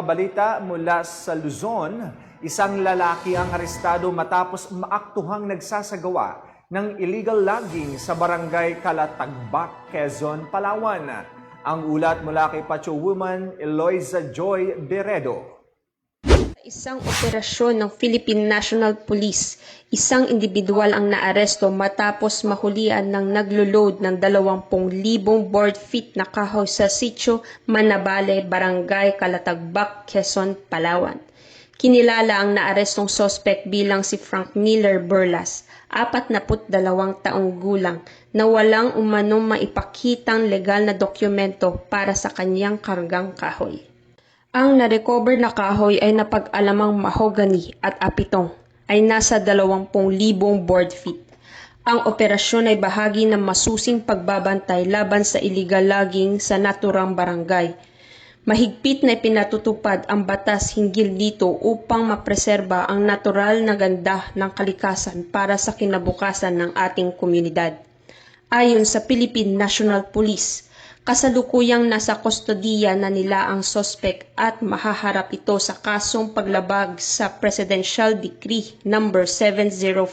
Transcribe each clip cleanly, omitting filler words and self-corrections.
Balita mula sa Luzon, isang lalaki ang arestado matapos maaktuhang nagsasagawa ng illegal logging sa barangay Calatagbak, Quezon, Palawan. Ang ulat mula kay Pacho Woman Eloisa Joy Beredo. Isang operasyon ng Philippine National Police, isang individual ang naaresto matapos mahulian ng naglo-load ng 20,000 board feet na kahoy sa sitio Manabale, Barangay Calatagbak, Quezon, Palawan. Kinilala ang naarestong suspect bilang si Frank Miller Burlas, 42 taong gulang, na walang umanong maipakitang legal na dokumento para sa kanyang kargang kahoy. Ang na-recover na kahoy ay napag-alamang mahogany at apitong ay nasa 20,000 board feet. Ang operasyon ay bahagi ng masusing pagbabantay laban sa illegal logging sa naturang barangay. Mahigpit na ipinatutupad ang batas hinggil dito upang mapreserba ang natural na ganda ng kalikasan para sa kinabukasan ng ating komunidad. Ayon sa Philippine National Police, kasalukuyang nasa kustodiya na nila ang suspect at mahaharap ito sa kasong paglabag sa Presidential Decree No. 705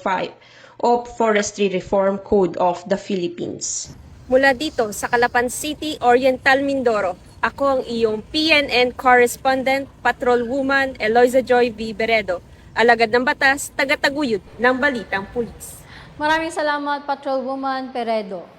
of Forestry Reform Code of the Philippines. Mula dito sa Calapan City, Oriental Mindoro, ako ang iyong PNN correspondent, Patrol Woman Eloisa Joy V. Beredo, alagad ng batas, tagataguyod ng Balitang Pulis. Maraming salamat, Patrol Woman Peredo.